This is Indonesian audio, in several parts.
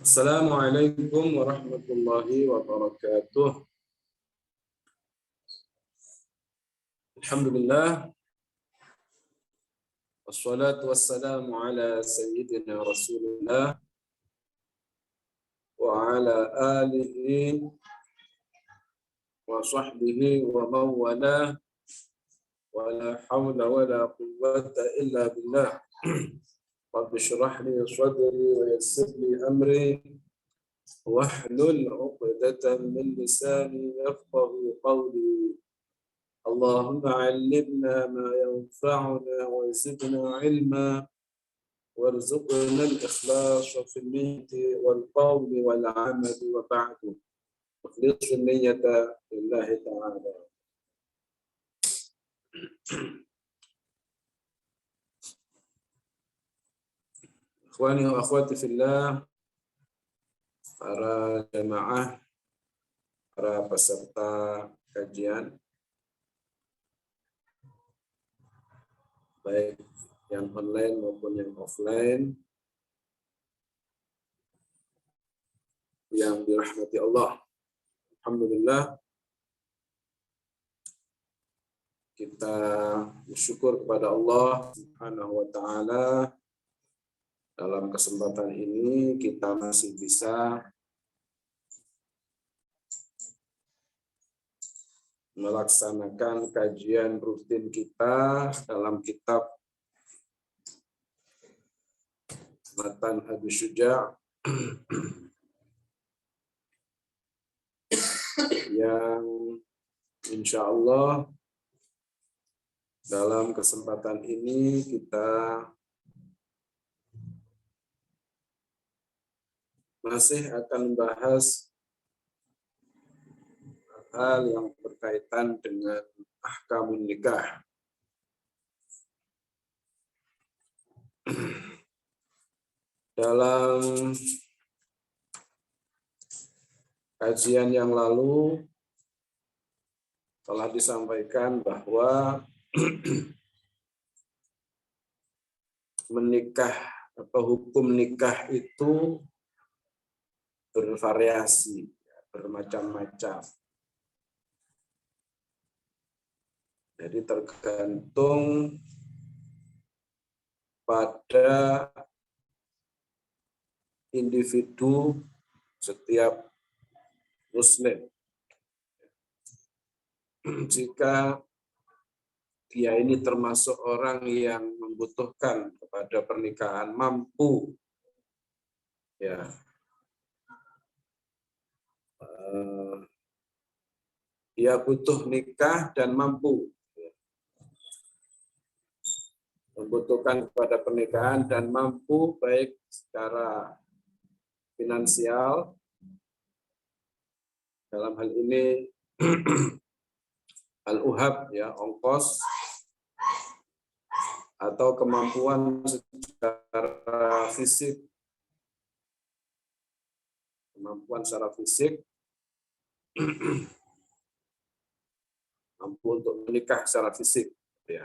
Assalamualaikum warahmatullahi wabarakatuh. Alhamdulillah. Wassalatu wassalamu ala sayyidina Rasulullah wa ala alihi wa sahbihi wa mawala wa la hawla wa la quwwata illa billah. Rabbi shrah li sadri wa yassir li amri wahlul 'uqdatam min lisani yafqahu qawli. Allahumma 'allimna ma yanfa'una wa zidna 'ilma warzuqna al-ikhlasa fil niyyati wal qawli wal 'amali wa ba'du. Ikhlis niyyata lillahi ta'ala. Ikhwani wa akhwati fillah, para jamaah, para peserta kajian, baik yang online maupun yang offline, yang dirahmati Allah. Alhamdulillah, kita bersyukur kepada Allah Subhanahu wa Ta'ala. Dalam kesempatan ini kita masih bisa melaksanakan kajian rutin kita dalam kitab Matan Abi Syuja' yang insya Allah dalam kesempatan ini kita masih akan membahas hal yang berkaitan dengan ahkamun nikah. Dalam kajian yang lalu telah disampaikan bahwa menikah atau hukum nikah itu bervariasi, bermacam-macam. Jadi tergantung pada individu setiap muslim. Jika dia ini termasuk orang yang membutuhkan kepada pernikahan, mampu, ya, dia butuh nikah dan mampu, membutuhkan kepada pernikahan dan mampu baik secara finansial, dalam hal ini al-uhab, ya, ongkos, atau kemampuan secara fisik, mampu untuk menikah secara fisik, ya.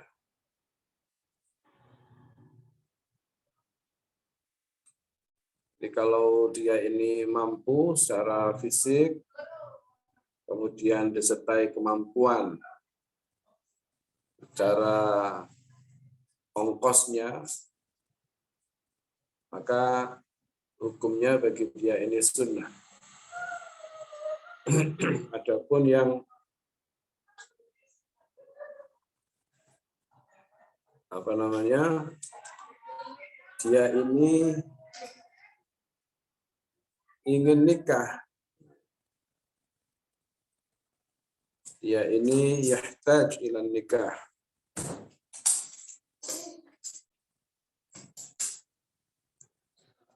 Jadi kalau dia ini mampu secara fisik, kemudian disertai kemampuan secara ongkosnya, maka hukumnya bagi dia ini sunnah. Adapun yang dia ini ingin nikah, dia ini yahtaj ila nikah,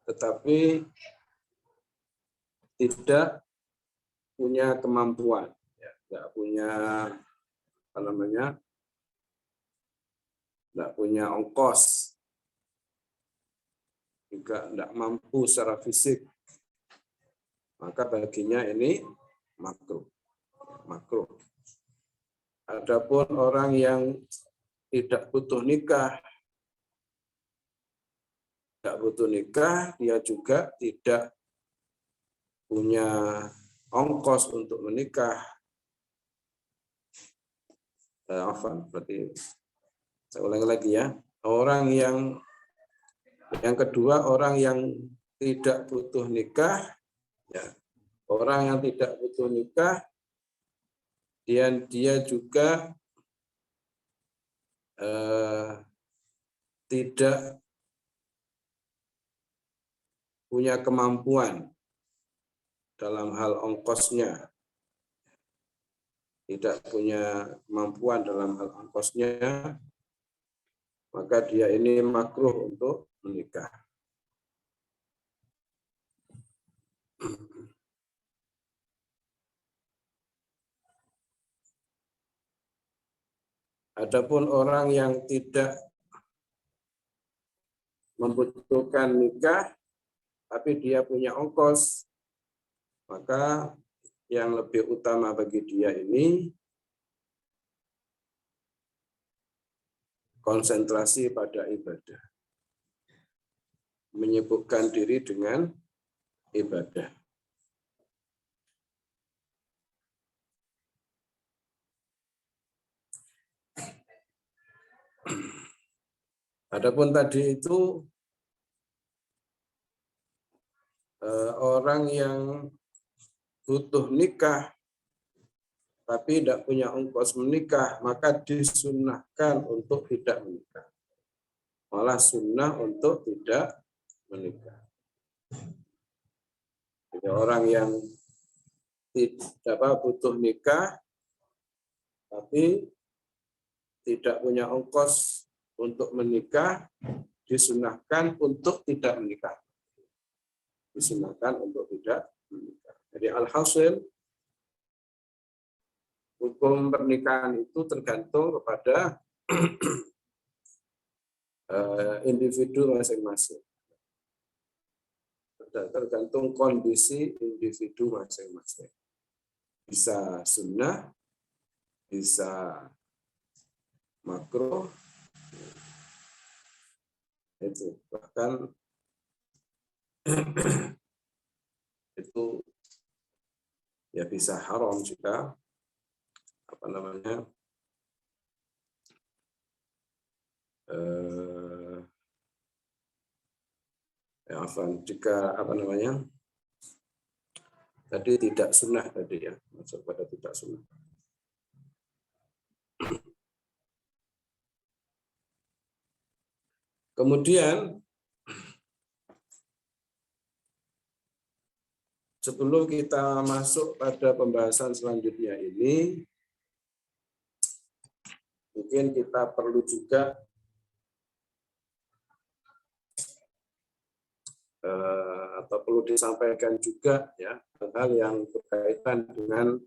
tetapi tidak punya kemampuan, ya, tidak punya ongkos, juga tidak mampu secara fisik, maka baginya ini makruh. Adapun orang yang tidak butuh nikah, dia juga tidak punya ongkos untuk menikah, berarti saya ulangi lagi ya. Orang yang kedua, orang yang tidak butuh nikah, ya. Orang yang tidak butuh nikah, dia juga tidak punya kemampuan dalam hal ongkosnya, tidak punya kemampuan dalam hal ongkosnya, maka dia ini makruh untuk menikah. Adapun orang yang tidak membutuhkan nikah, tapi dia punya ongkos, maka yang lebih utama bagi dia ini konsentrasi pada ibadah, menyibukkan diri dengan ibadah. Adapun tadi itu orang yang butuh nikah tapi tidak punya ongkos menikah, maka disunnahkan untuk tidak menikah. Malah sunnah untuk tidak menikah. Jadi orang yang tidak butuh nikah tapi tidak punya ongkos untuk menikah, disunahkan untuk tidak menikah. Disunahkan untuk tidak menikah. Jadi alhasil hukum pernikahan itu tergantung kepada individu masing-masing. Tergantung kondisi individu masing-masing. Bisa sunnah, bisa makruh, itu bahkan itu ya bisa haram jika jika tadi tidak sunnah tadi ya, masuk pada tidak sunnah. Kemudian sebelum kita masuk pada pembahasan selanjutnya ini, mungkin kita perlu juga atau perlu disampaikan juga ya hal-hal yang berkaitan dengan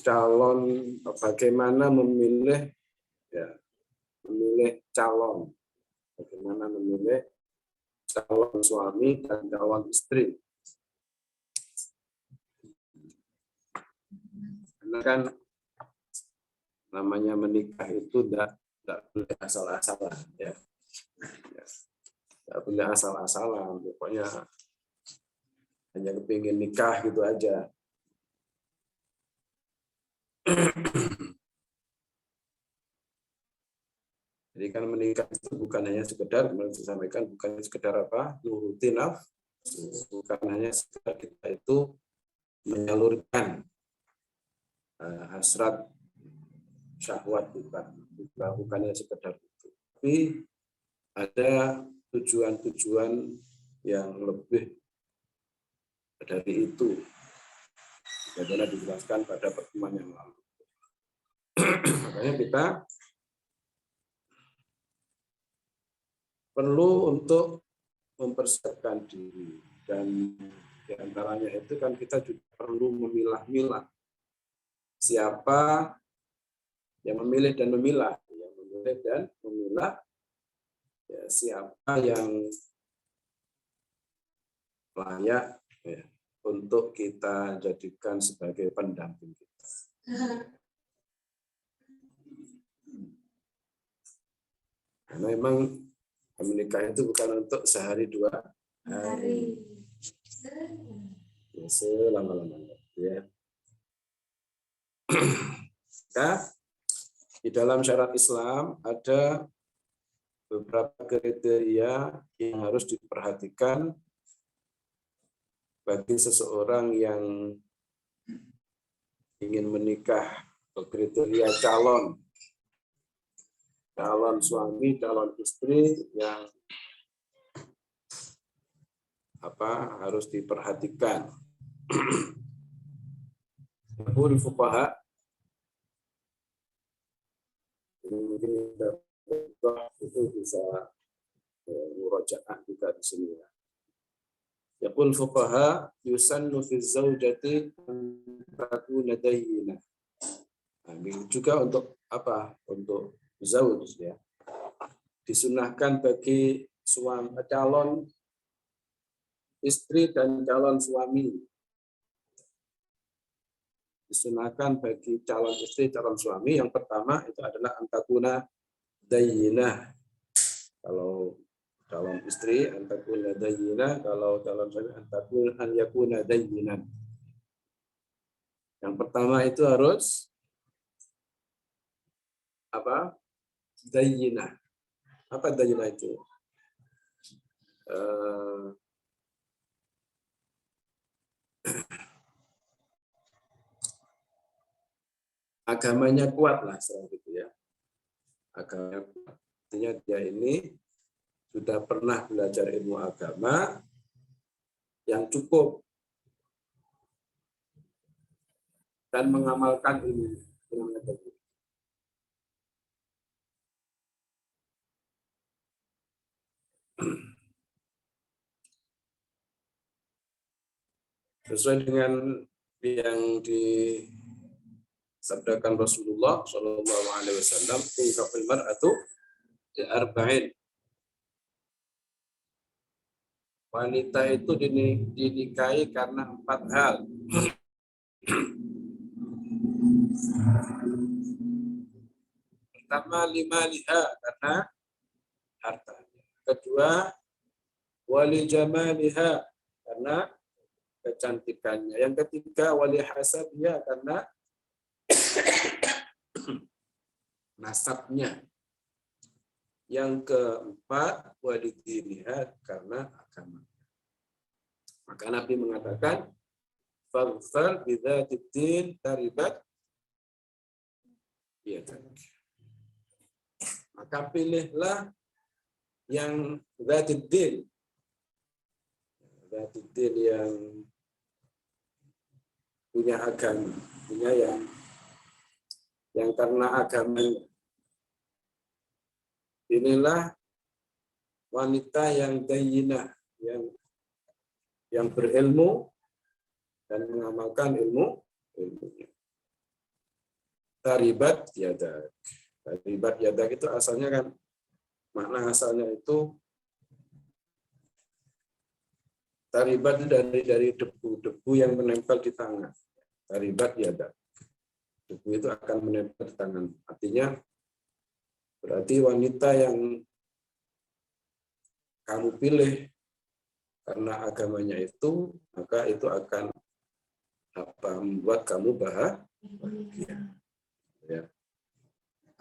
calon, bagaimana memilih calon, bagaimana memilih calon suami dan calon istri. Karena kan namanya menikah itu tidak boleh asal-asalan ya. Tidak boleh asal-asalan, pokoknya hanya kepingin nikah gitu aja. Jadi kan menikah itu bukan hanya sekedar, kemarin saya sampaikan, bukan sekedar nuruti nafsu, bukan hanya sekedar kita itu menyalurkan hasrat syahwat kita, bukan hanya sekedar itu. Tapi ada tujuan-tujuan yang lebih dari itu. Bagaimana dijelaskan pada pertemuan yang lalu. Makanya kita perlu untuk mempersiapkan diri, dan diantaranya itu kan kita juga perlu memilah-milah siapa yang memilih dan memilah, ya, siapa yang layak ya, untuk kita jadikan sebagai pendamping kita. Karena memang Menikah itu bukan untuk sehari 2 hari. Ya, selama-lamanya. Ya. Nah, di dalam syariat Islam ada beberapa kriteria yang harus diperhatikan bagi seseorang yang ingin menikah. Kriteria calon suami, calon istri yang harus diperhatikan. Yaqul fuqaha, mungkin itu bisa murojaah juga di sini ya. Yaqul fuqaha yusannu fi zaujati takuna dayyinah. Juga untuk untuk zauj ya. Disunahkan bagi calon istri dan calon suami. Disunahkan bagi calon istri, calon suami yang pertama itu adalah antakuna dayyinah. Kalau calon istri antakuna dayyinah, kalau calon suami antakuna an yakuna dayyinan. Yang pertama itu harus dayyinah. Apa dayyinah itu? Agamanya kuat lah seperti itu ya. Agamanya kuat. Artinya dia ini sudah pernah belajar ilmu agama yang cukup dan mengamalkan ilmu agama. Sesuai dengan yang disabdakan Rasulullah Shallallahu Alaihi Wasallam, "Tunkahul mar'atu bi'arba'in." Wanita itu dinikahi karena 4 hal. Pertama, limaliha, karena hartanya. Kedua, wali jamaliha, karena kecantikannya. Yang ketiga, wali hasabnya, karena nasabnya. Yang keempat, wali diniha, karena agama. Maka Nabi mengatakan, "Faghfar bidzatid din taribat yadak." Maka pilihlah yang dzatid din. Dzatid din yang punya agama, punya yang karena agamanya. Inilah wanita yang dayyinah, yang berilmu dan mengamalkan ilmunya. Taribat yadak. Taribat yadak itu asalnya kan, makna asalnya itu taribat dari debu yang menempel di tangan. Taribat yadak. Debu itu akan menempel di tangan. Artinya berarti wanita yang kamu pilih karena agamanya itu, maka itu akan membuat kamu bahagia. Ya.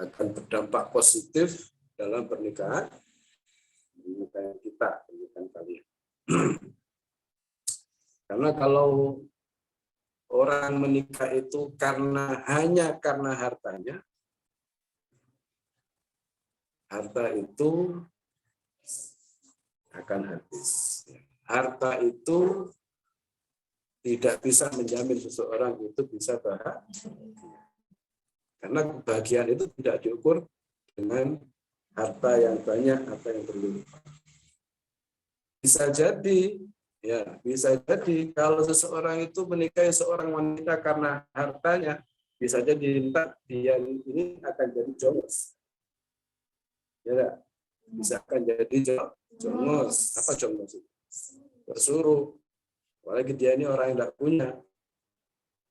Akan berdampak positif dalam pernikahan kita, pernikahan kalian. Karena kalau orang menikah itu hanya karena hartanya, harta itu akan habis. Harta itu tidak bisa menjamin seseorang itu bisa bahagia. Karena kebahagiaan itu tidak diukur dengan harta yang banyak, harta yang berlimpah. Bisa jadi kalau seseorang itu menikahi seorang wanita karena hartanya, bisa jadi dia ini akan jadi jongos. Ya, bisa akan jadi jongos. Apa jongos itu? Bersuruh. Apalagi dia ini orang yang tidak punya.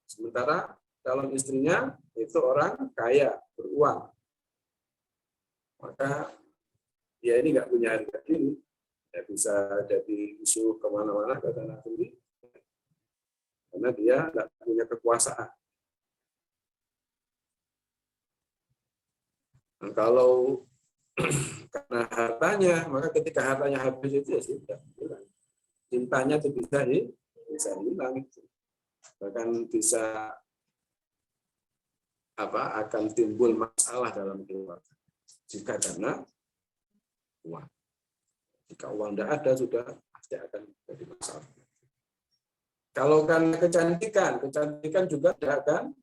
Sementara calon istrinya itu orang kaya, beruang. Maka dia ini nggak punya harga diri, ya bisa jadi isu kemana-mana ke tanah tinggi, karena dia nggak punya kekuasaan. Nah, kalau karena hartanya, maka ketika hartanya habis itu ya sudah, cintanya itu bisa hilang, bahkan bisa akan timbul masalah dalam keluarga jika karena uang. Jika uang tidak ada, sudah pasti akan jadi masalah. Kalau karena kecantikan juga tidak akan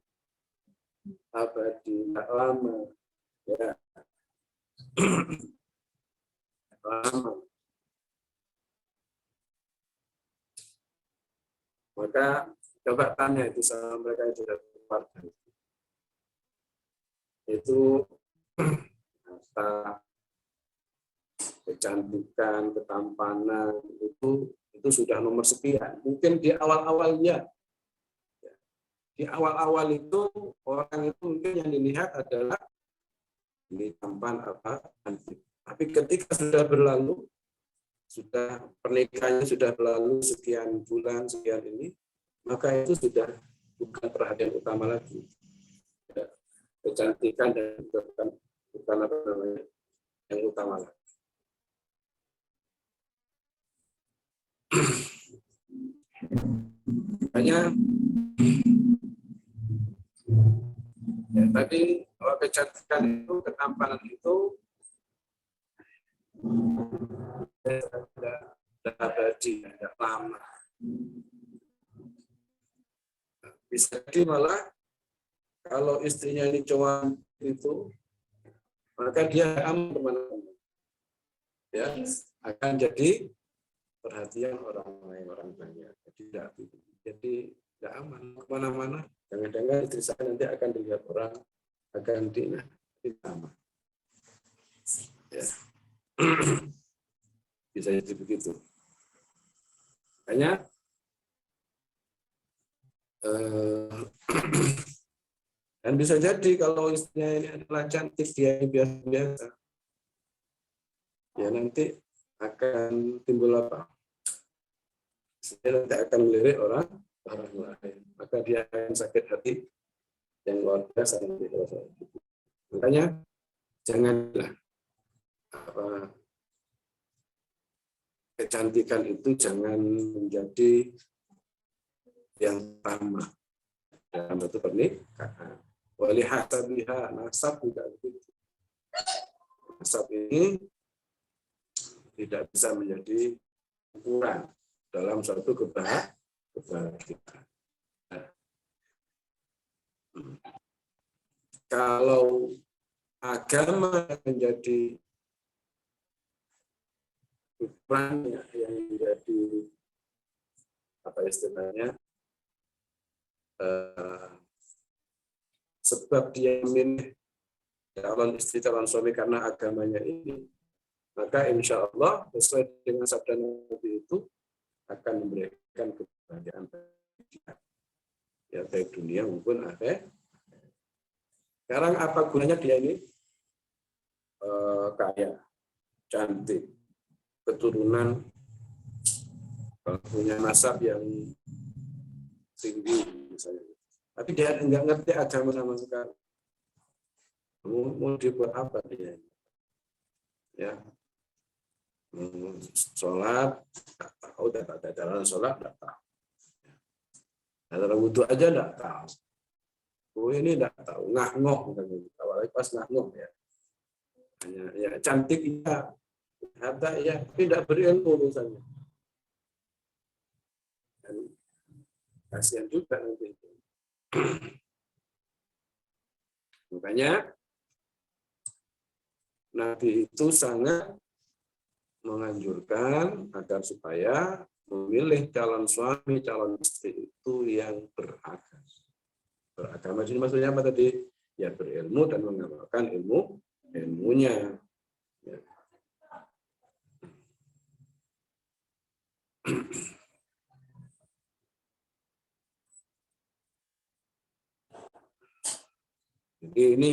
abadi, tidak lama. Ya. Lama. Maka coba tanya itu sama mereka yang sudah berkeluarga. Itu kecantikan, ketampanan itu sudah nomor sekian. Mungkin di awal-awalnya, di awal-awal itu orang itu mungkin yang dilihat adalah ini tampan apa cantik. Tapi ketika sudah berlalu, sudah pernikahannya sudah berlalu sekian bulan, sekian ini, maka itu sudah bukan perhatian utama lagi. Kecantikan dan bukan apa namanya yang utama lagi. Makanya ya, tadi kecantikan itu, ketampanan itu tidak abadi, tidak lama. Bisa jadi malah kalau istrinya ini cuma itu, maka dia aman kemana-mana. Ya, akan jadi perhatian orang lain, orang banyak. Jadi tidak aman kemana-mana. Jangan-jangan istri saya nanti akan dilihat orang, akan tidak aman. Ya. Bisa jadi begitu. Makanya dan bisa jadi kalau istrinya ini adalah cantik, dia biasa-biasa, ya nanti akan timbul apa? Dia nanti akan melirik orang lain, maka dia akan sakit hati yang luar biasa nanti. Makanya janganlah kecantikan itu jangan menjadi yang utama dalam bentuk pernikahan. Walihasabiha, nasab juga begitu. Nasab ini tidak bisa menjadi ukuran dalam suatu kebahagiaan. Kalau agama menjadi ukuran yang menjadi apa istilahnya, sebab dia memilih calon istri, calon suami karena agamanya ini, maka insya Allah sesuai dengan sabda Nabi itu akan memberikan kebahagiaan ya baik dunia maupun akhirat. Sekarang apa gunanya dia ini kaya, cantik, keturunan, punya nasab yang tinggi misalnya, tapi dia nggak ngerti agama sama sekali. Mau dibuat apa dia? Ya, sholat tak tahu, tata cara sholat tak tahu, cara wudhu aja tak tahu. Oh ini tak tahu, ngah-ngoh, awalnya pas ngah-ngoh ya. Hanya ya cantik ya, harta ya, tidak berilmu misalnya. Dan kasihan juga nanti. Makanya Nabi itu sangat menganjurkan agar supaya memilih calon suami, calon istri itu yang beragama. Beragama ini maksudnya apa tadi? Ya berilmu dan mengamalkan ilmunya. Ya. Jadi ini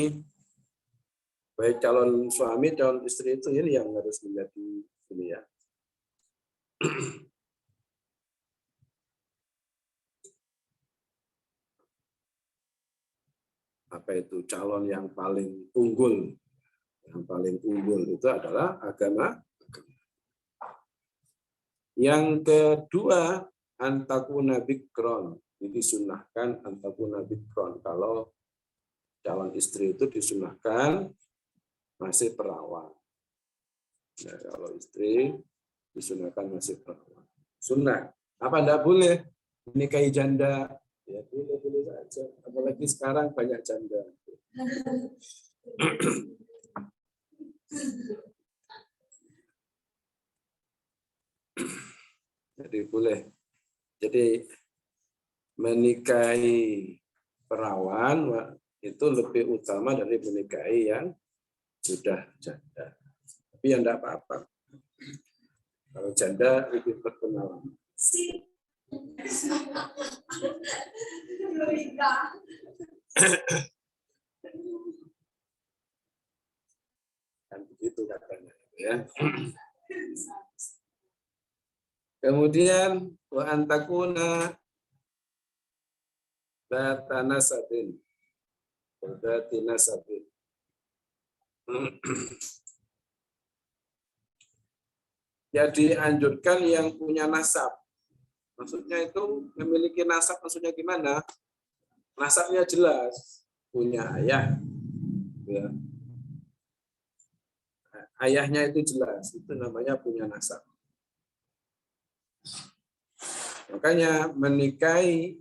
baik calon suami, calon istri itu ini yang harus menjadi ini ya. Apa itu calon yang paling unggul? Yang paling unggul itu adalah agama. Yang kedua, antakuna bikron. Ini disunahkan antakuna bikron. Kalau calon istri itu disunahkan masih perawan. Nah, kalau istri disunahkan masih perawan. Sunnah. Apa enggak boleh menikahi janda? Ya boleh saja. Apalagi sekarang banyak janda. Jadi boleh. Jadi menikahi perawan itu lebih utama dari menikahi yang sudah janda. Tapi yang enggak apa-apa. Kalau janda lebih berpengalaman. Kan begitu katanya, ya. Kemudian wa antakuna batana sabin. Batina sabin. Jadi anjurkan yang punya nasab. Maksudnya itu memiliki nasab, maksudnya gimana? Nasabnya jelas, punya ayah, ya. Ayahnya itu jelas, itu namanya punya nasab. Makanya menikahi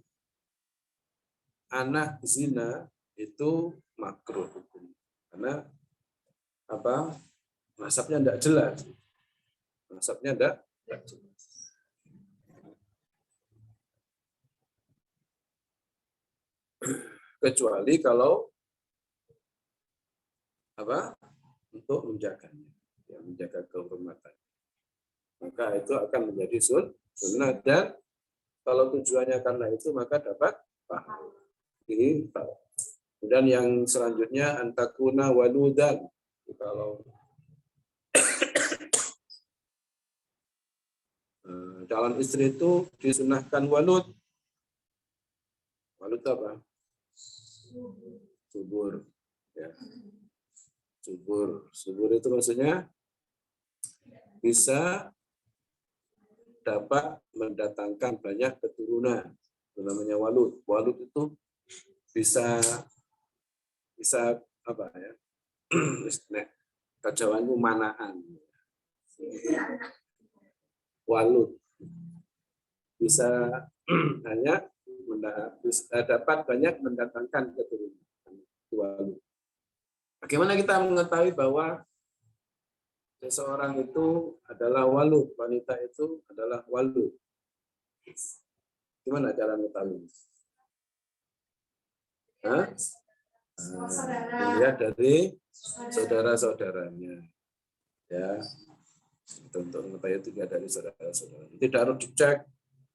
anak zina itu makruh hukum. Karena apa? Nasabnya tidak jelas. Nasabnya tidak jelas. Kecuali kalau apa? Untuk menjaganya, ya, menjaga kehormatan. Maka itu akan menjadi sunnah, dan kalau tujuannya karena itu maka dapat pahala. Dan yang selanjutnya antakuna waludan. Kalau calon istri itu disunahkan walud. Walud apa? Subur. Ya. Subur itu maksudnya bisa dapat mendatangkan banyak keturunan. Itu namanya walud. Walud itu bisa apa ya? Kejawaannya manaan. Walud bisa banyak dapat banyak mendatangkan keturunan. Walud. Bagaimana kita mengetahui bahwa seseorang itu adalah walud, wanita itu adalah walud? Gimana cara mengetahui? Dilihat dari saudara-saudaranya. Ya, untuk mengetahui itu dari saudara-saudaranya. Tidak harus dicek,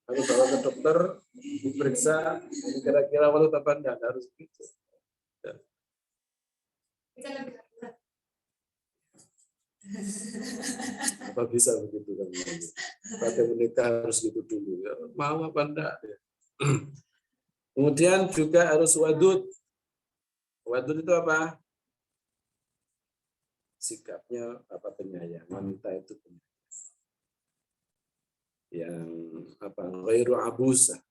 harus bawa ke dokter, diperiksa, kira-kira walud apa enggak, harus begitu. Ya. Apa bisa begitu kan? Pada menikah harus gitu dulu, ya. Mau apa enggak? Ya. Kemudian juga harus wadud. Wadud itu apa? Sikapnya apa, penyayang. Wanita itu penyayang. Yang apa? Ghairu abusa.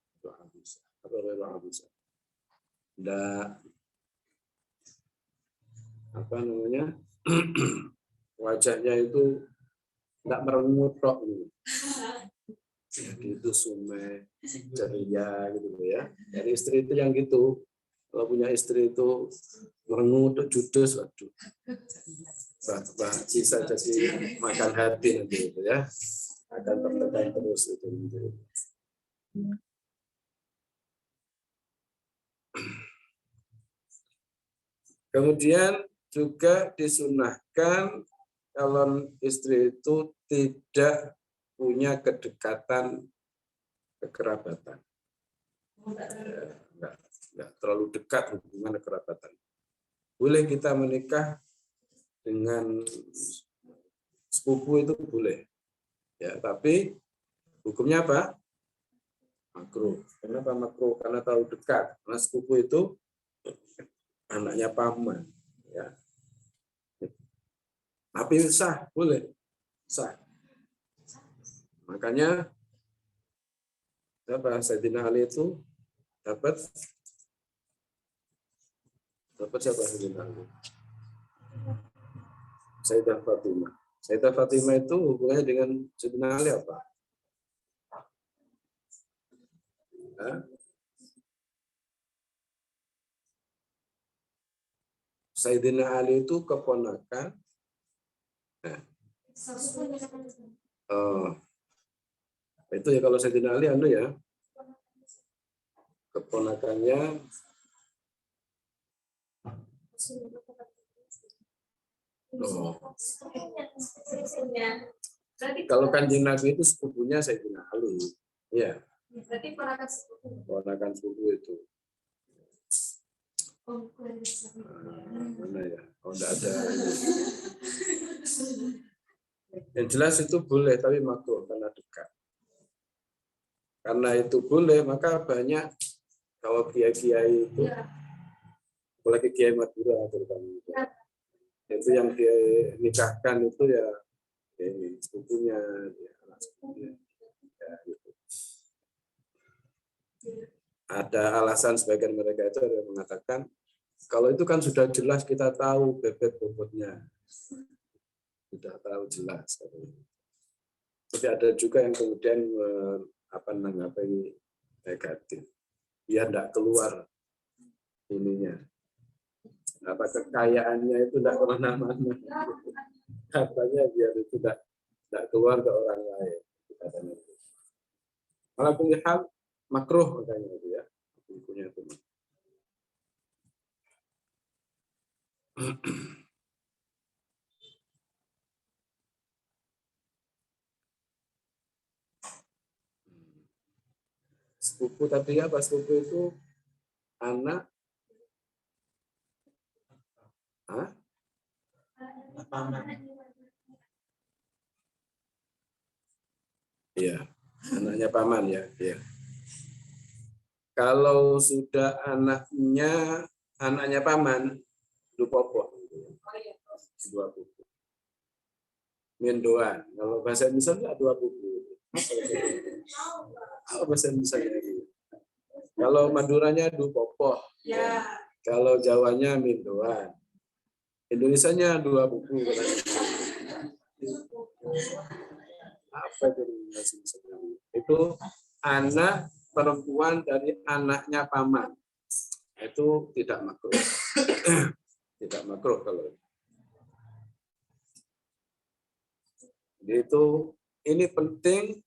Apa ghairu abusa? Enggak apa namanya? Wajahnya itu enggak merengut tok gitu. Jadi itu sumeh, ceria gitu ya. Dari istri itu yang gitu. Kalau punya istri itu merengut, judes, waduh. Bisa jadi makan hati nanti itu ya. Akan tertekan terus itu. Kemudian juga disunahkan kalau istri itu tidak punya kedekatan kekerabatan. Enggak terlalu dekat hubungan kekerabatan. Boleh kita menikah dengan sepupu itu boleh. Ya, tapi hukumnya apa? Makruh. Kenapa makruh? Karena terlalu dekat. Karena sepupu itu anaknya paman. Ya. Tapi sah, boleh. Sah. Makanya Sayyidina Ali itu dapat siapa Sayyidina Ali? Sayyidah Fatimah. Sayyidah Fatimah itu hubungannya dengan Sayyidina Ali apa? Hah? Sayyidina Ali itu keponakan. Oh, itu ya kalau Sayyidina Ali ya keponakannya. Oh. Kalau Kanjeng Nabi itu sepupunya Sayyidina Ali. Ya. Berarti ponakan sepupu itu. Mana ya? Oh, enggak ada. Yang jelas itu boleh, tapi makruh karena dekat. Karena itu boleh, maka banyak kalau kiai-kiai itu, apalagi kiai Madura terutama itu yang dinikahkan itu ya sepupunya, ya, anak sepupunya. Ya, gitu. Ada alasan sebagian mereka itu ada yang mengatakan kalau itu kan sudah jelas kita tahu bebek bobotnya, sudah tahu jelas. Tapi ada juga yang kemudian menanggapi negatif, biar tidak keluar ininya. Apa kekayaannya itu tidak kemana-mana. Katanya biar itu tidak keluar ke orang lain. Katanya. Malah punya hal makruh katanya itu ya. Punya itu. Sepupu tadi apa? Sepupu itu anak. Hah? Iya, anaknya paman ya. Iya. Kalau sudah anaknya paman, du popo. Dua pupu. Mendoan. Kalau bahasa Indonesia enggak dua pupu. Apa bahasa Indonesia ini? Kalau Maduranya du popo. Ya. Kalau Jawanya mendoan. Indonesianya dua pupu. Apa itu anak perempuan dari anaknya paman. Itu tidak makruh. Tidak makruh kalau jadi itu ini penting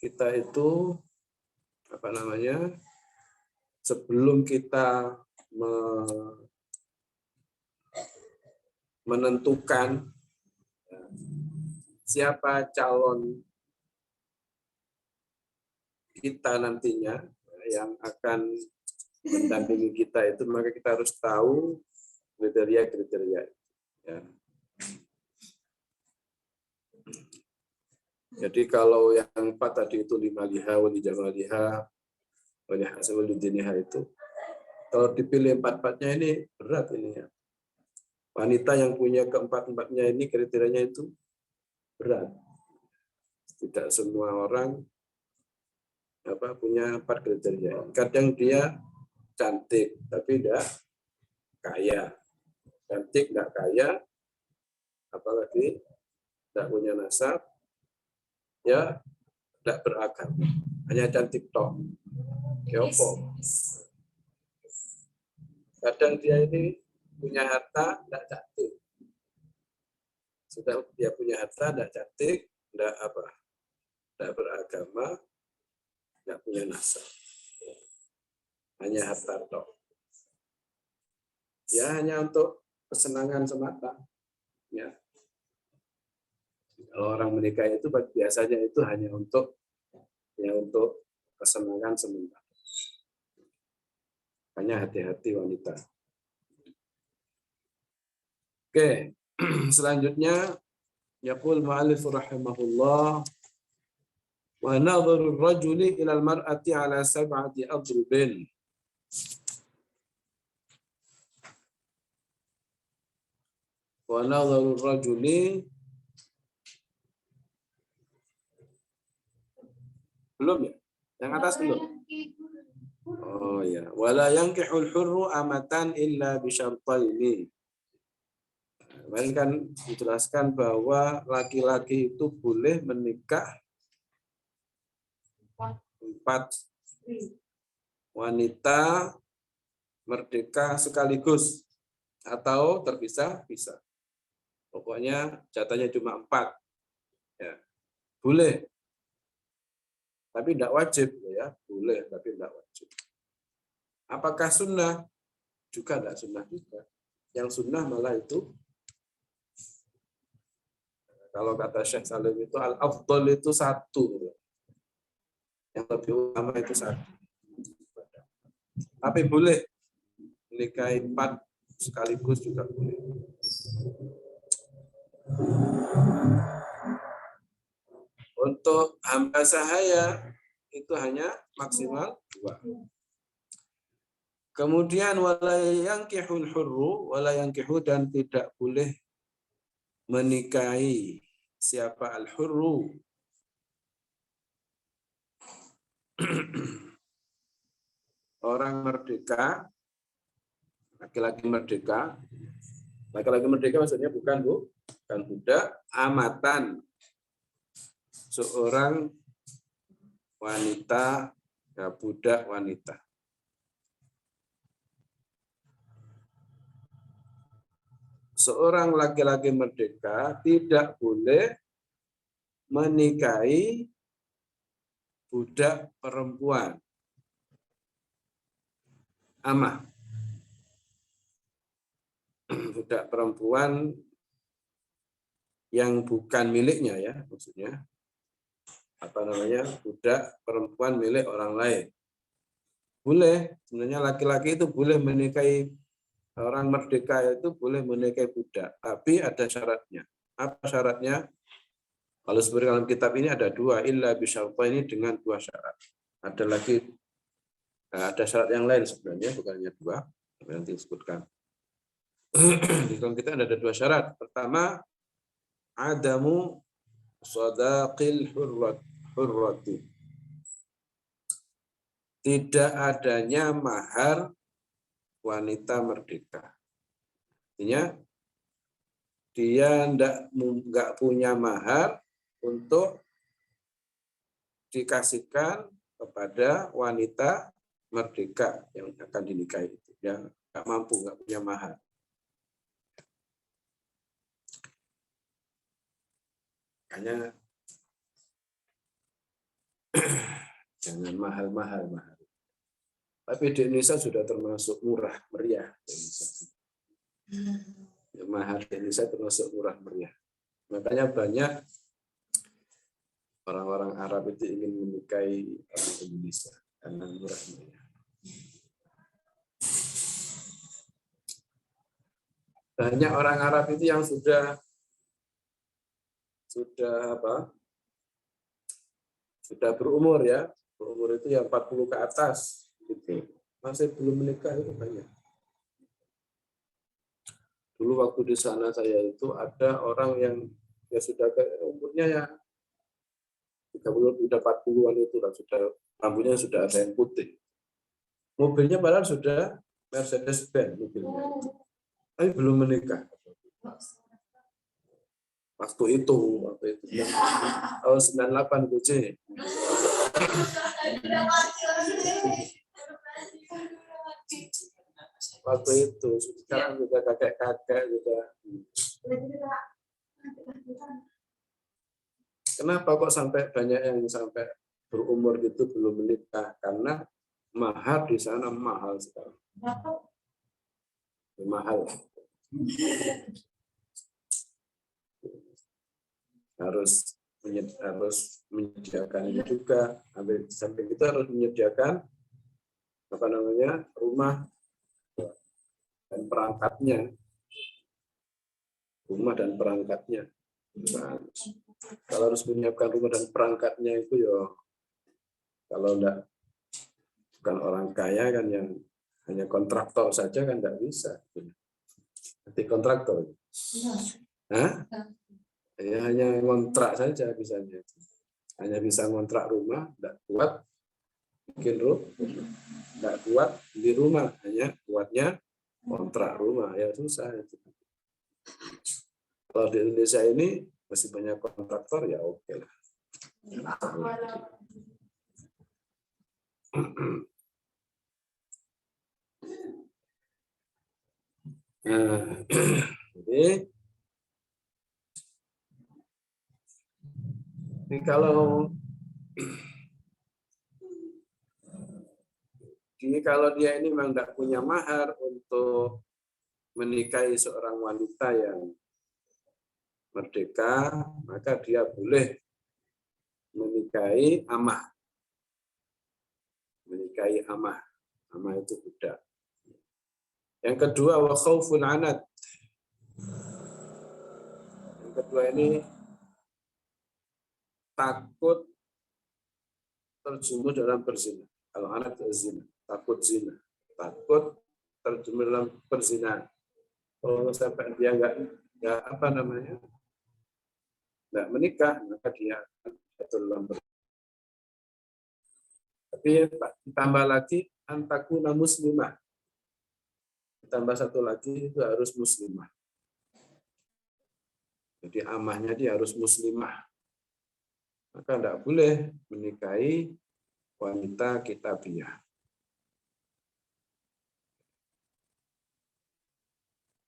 kita itu sebelum kita menentukan siapa calon kita nantinya yang akan mendampingi kita itu, maka kita harus tahu kriteria-kriteria. Ya. Jadi kalau yang 4 tadi itu 5 liha, wali jamaliha, wali hasan wali diniha itu, kalau dipilih 4-4-nya ini berat ini ya. Wanita yang punya keempat-empatnya ini kriterianya itu berat. Tidak semua orang punya 4 kriteria. Kadang dia cantik tapi tidak kaya. Cantik tidak kaya, apalagi tidak punya nasab, ya tidak beragama, hanya cantik toh. Yopo. Kadang dia ini punya harta tidak cantik. Sudah dia punya harta tidak cantik, tidak beragama, tidak punya nasab. Hanya harta toh. Ya hanya untuk kesenangan semata. Ya. Kalau orang menikah itu biasanya itu hanya untuk kesenangan sementara. Hanya hati-hati wanita. Oke, selanjutnya yaqul mu'allif rahimahullah wa nadharu ar-rajuli ila al-mar'ati ala sab'ati adrubin. Wa nadharu ar-rajuli belum ya? Yang atas belum? Oh ya, wala yankihul hurru amatan illa bi syartaini. Kemarin kan dijelaskan bahwa laki-laki itu boleh menikah 4 wanita merdeka sekaligus atau terpisah-pisah. Pokoknya jatahnya cuma 4. Ya. Boleh. Tapi tidak wajib ya. Boleh tapi tidak wajib. Apakah sunnah? Juga tidak sunnah juga. Yang sunnah malah itu, kalau kata Syekh Salim itu al-afdal itu 1. Yang lebih utama itu 1. Tapi boleh menikahi 4 sekaligus juga boleh. Untuk hamba sahaya itu hanya maksimal 2. Kemudian wala yankihul hurru, wala yankihu, dan tidak boleh menikahi siapa al-hurru. Orang merdeka, laki-laki merdeka. Laki-laki merdeka maksudnya bukan budak, amatan. Seorang wanita, ya, budak wanita. Seorang laki-laki merdeka tidak boleh menikahi budak perempuan, amah. Budak perempuan yang bukan miliknya ya, maksudnya budak perempuan milik orang lain. Boleh, sebenarnya laki-laki itu boleh menikahi orang merdeka, itu boleh menikahi budak, tapi ada syaratnya. Apa syaratnya? Kalau seperti dalam kitab ini ada 2, illa bisyartaini, dengan 2 syarat. Ada lagi, ada syarat yang lain sebenarnya, bukannya 2, yang disebutkan. Di dalam kitab ada 2 syarat. Pertama, adamu sadaqil hurrati. Tidak adanya mahar wanita merdeka. Artinya dia enggak punya mahar untuk dikasihkan kepada wanita merdeka yang akan dinikahi itu. Dia enggak mampu, enggak punya mahar. Makanya jangan mahal-mahal. Tapi di Indonesia sudah termasuk murah meriah. Mahar di Indonesia termasuk murah meriah. Makanya banyak orang-orang Arab itu ingin menikahi orang Indonesia karena murah meriah. Banyak orang Arab itu yang sudah berumur ya, berumur itu yang 40 ke atas, gitu. Masih belum menikah itu banyak. Dulu waktu di sana saya itu ada orang yang ya sudah umurnya ya 30 sudah 40-an itu lah, sudah rambutnya sudah ada yang putih. Mobilnya padahal sudah Mercedes-Benz mobilnya. Tapi belum menikah. Waktu itu tahun 98 BC. Waktu itu sekarang sudah kakek-kakek sudah. Kenapa kok sampai banyak yang sampai berumur itu belum menikah? Karena mahar di sana mahal sekali. Mahal. Harus menyediakan ini juga. Sampai kita harus menyediakan rumah dan perangkatnya. rumah dan perangkatnya. Nah, kalau harus menyiapkan rumah dan perangkatnya itu ya, kalau enggak bukan orang kaya kan, yang hanya kontraktor saja kan enggak bisa. Nanti kontraktor. Hah? Ya, hanya kontrak saja bisanya. Hanya bisa kontrak rumah, enggak kuat bikin rumah, enggak kuat di rumah, hanya kuatnya kontrak rumah, ya susah itu. Kalau di Indonesia ini masih banyak kontraktor, ya oke lah. Nah, jadi kalau dia ini memang tidak punya mahar untuk menikahi seorang wanita yang merdeka, maka dia boleh menikahi amah. Menikahi amah. Amah itu budak. Yang kedua, wa khauful anad. Yang kedua ini takut terjerumus dalam berzina. Kalau anak berzina, takut zina. Takut terjerumus dalam perzinahan. Kalau sampai dia enggak menikah, maka dia dalam berzina. Tapi ditambah lagi antakuna muslimah. Ditambah satu lagi, itu harus muslimah. Jadi amahnya dia harus muslimah. Maka tidak boleh menikahi wanita kitabiah.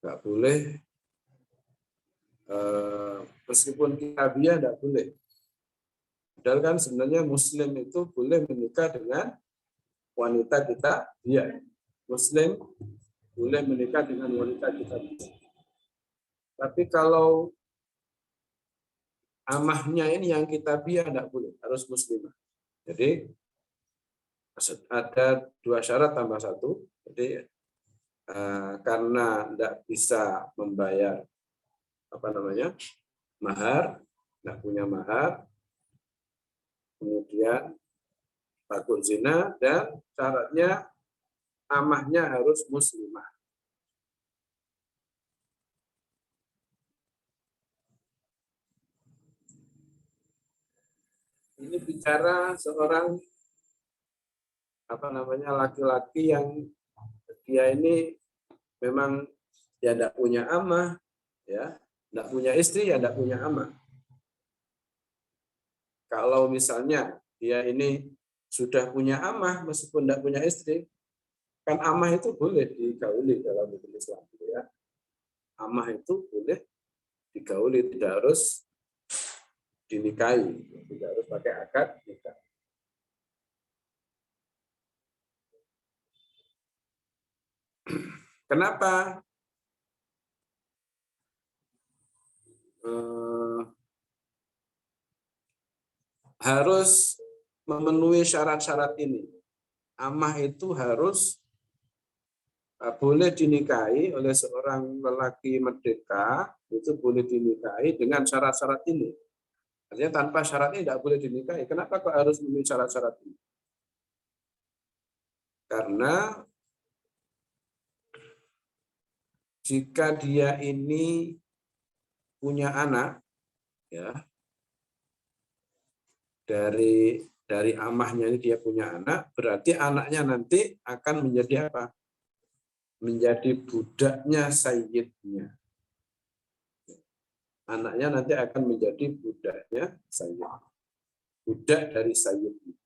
Tidak boleh, meskipun kitabiah tidak boleh. Padahal kan sebenarnya muslim itu boleh menikah dengan wanita kitabiah. Muslim boleh menikah dengan wanita kitabiah. Tapi kalau amahnya ini yang kitabiah tidak boleh, harus muslimah. Jadi ada 2 syarat tambah 1. Jadi karena tidak bisa membayar mahar, tidak punya mahar, kemudian takut zina, dan syaratnya amahnya harus muslimah. Ini bicara seorang laki-laki yang dia ini memang dia tidak punya amah, ya, tidak punya istri, ya tidak punya amah. Kalau misalnya dia ini sudah punya amah meskipun tidak punya istri, kan amah itu boleh digauli dalam hukum Islam, ya. Amah itu boleh digauli, tidak harus dinikahi, tidak harus pakai akad nikah. Kenapa harus memenuhi syarat-syarat ini? Amah itu harus boleh dinikahi oleh seorang lelaki merdeka, itu boleh dinikahi dengan syarat-syarat ini. Artinya tanpa syarat ini tidak boleh dinikahi. Kenapa kok harus memenuhi syarat-syarat ini? Karena jika dia ini punya anak, ya, dari amahnya ini dia punya anak, berarti anaknya nanti akan menjadi apa? Menjadi budaknya sayyidnya. Anaknya nanti akan menjadi budaknya sayyid. Budak dari sayyidnya.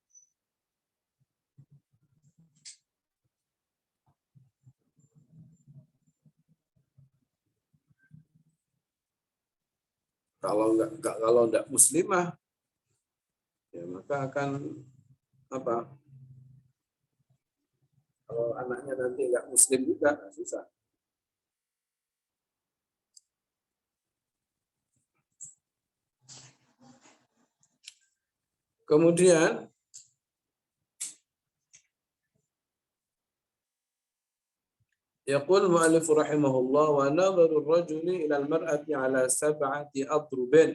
Kalau enggak muslimah, ya maka akan apa? Kalau anaknya nanti enggak muslim juga, susah. Kemudian Yaqul mu'allif rahimahullah wa nadharu ar-rajuli ila al-mar'ati ala sab'ati adrubin.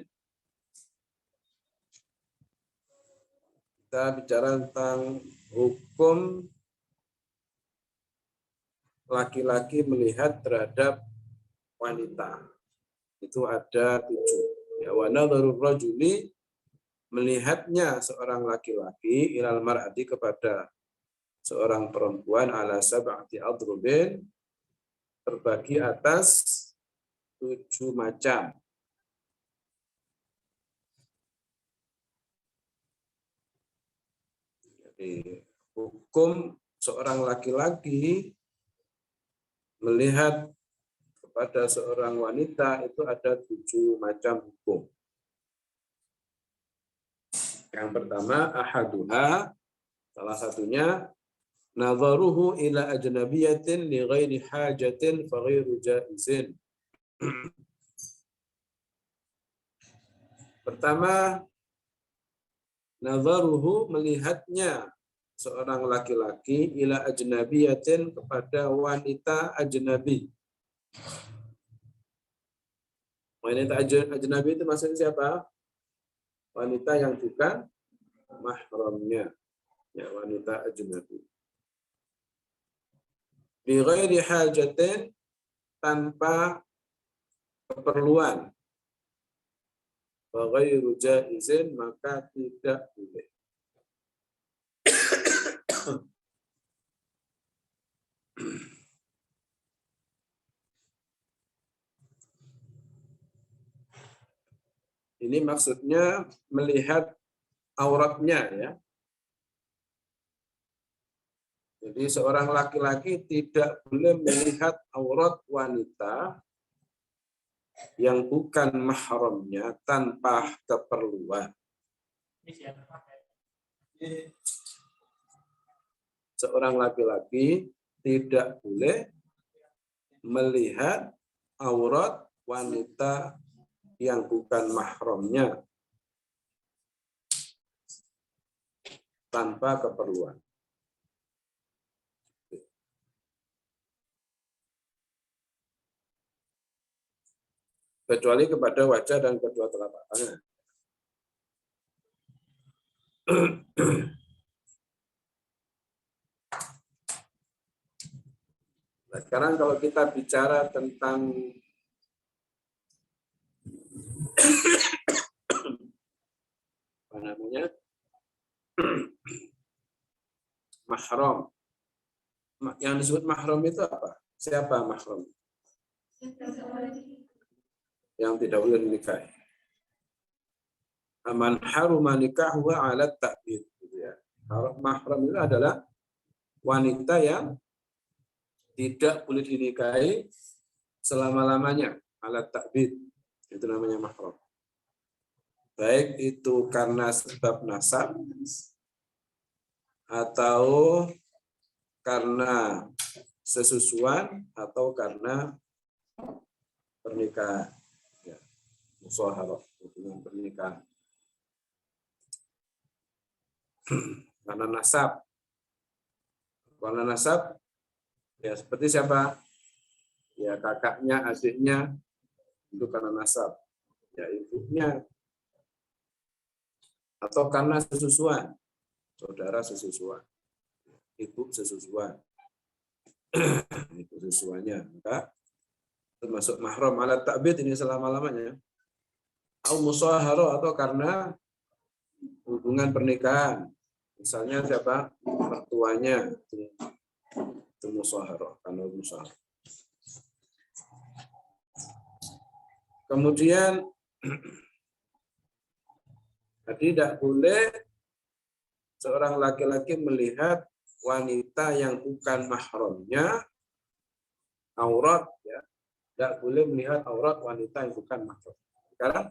Kita bicara tentang hukum laki-laki melihat terhadap wanita. Itu ada 7. Ya, wa nadharur rajuli, melihatnya seorang laki-laki ilal mar'ati kepada seorang perempuan ala sab'ati adrubin, terbagi atas 7 macam. Jadi hukum seorang laki-laki melihat kepada seorang wanita itu ada 7 macam hukum. Yang pertama, ahaduha, salah satunya, nadharuhu ila ajnabiyatin li ghairi hajatin fa ghairu jaizin. Pertama, nadharuhu, melihatnya seorang laki-laki ila ajnabiyatin kepada wanita ajnabi. Wanita ajnabi itu maksudnya siapa? Wanita yang bukan mahramnya. Ya, wanita ajnabi. Bi ghairi hajatin, tanpa keperluan. Wa ghairu jaizin, maka tidak boleh. Ini maksudnya melihat auratnya, ya. Jadi seorang laki-laki tidak boleh melihat aurat wanita yang bukan mahramnya tanpa keperluan. Seorang laki-laki tidak boleh melihat aurat wanita yang bukan mahramnya tanpa keperluan. Kecuali kepada wajah dan kedua telapak tangan. Nah, sekarang kalau kita bicara tentang apa namanya, mahram. Yang disebut mahram itu apa? Siapa mahram? Yang tidak boleh dinikahi. Aman haruma nikahu ala ta'bid. Mahram itu adalah wanita yang tidak boleh dinikahi selama-lamanya, ala ta'bid. Itu namanya mahram. Baik itu karena sebab nasab atau karena sesusuan atau karena pernikahan. Ya, musyawarah, hubungan pernikahan. Karena nasab. Karena nasab, ya seperti siapa? Ya kakaknya, adiknya, itu karena nasab. Ya ibunya. Atau karena sesusuan. Saudara sesusuan. Ibu sesusuan. Itu sesusuannya. Maka termasuk mahram ala ta'bid ini selama-lamanya. Au musyawarah, atau karena hubungan pernikahan. Misalnya siapa? Mertuanya. Itu musyawarah, karena musyawarah. Kemudian tidak boleh seorang laki-laki melihat wanita yang bukan mahramnya aurat, ya. Tidak boleh melihat aurat wanita yang bukan mahram. Sekarang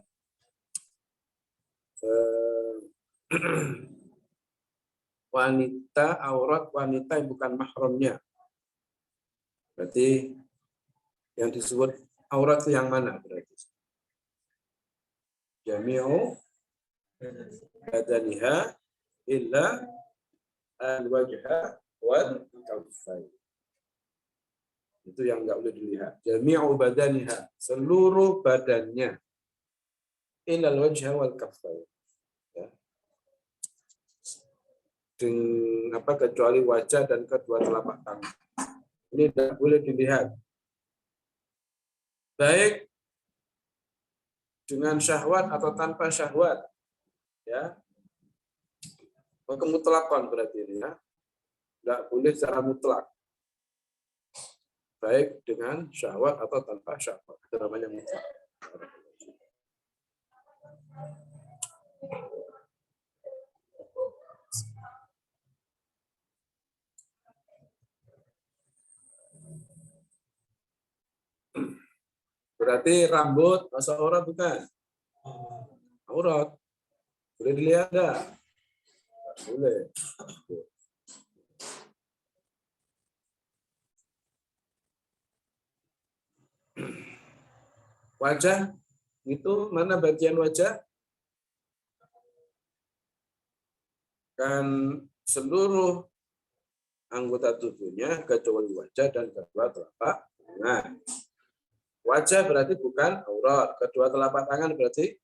wanita, aurat wanita yang bukan mahramnya. Berarti yang disebut aurat itu yang mana berarti? Jami'u badaniha illa al-wajha wal kaffain. Itu yang nggak boleh dilihat. Jami'u badaniha, seluruh badannya. Ilal wajha wal kaffain. Ya. Kecuali wajah dan kedua telapak tangan. Ini tidak boleh dilihat. Baik dengan syahwat atau tanpa syahwat. Ya. Kemutlakon berarti ini ya. Tidak boleh secara mutlak. Baik dengan syahwat atau tanpa syahwat. Itu namanya mutlak. Berarti rambut masuk aurat bukan? Aurat. Boleh dilihat enggak? Boleh. Wajah itu mana bagian wajah? Kan seluruh anggota tubuhnya kecuali wajah dan kedua telapak tangan. Wajah berarti bukan aurat, kedua telapak tangan berarti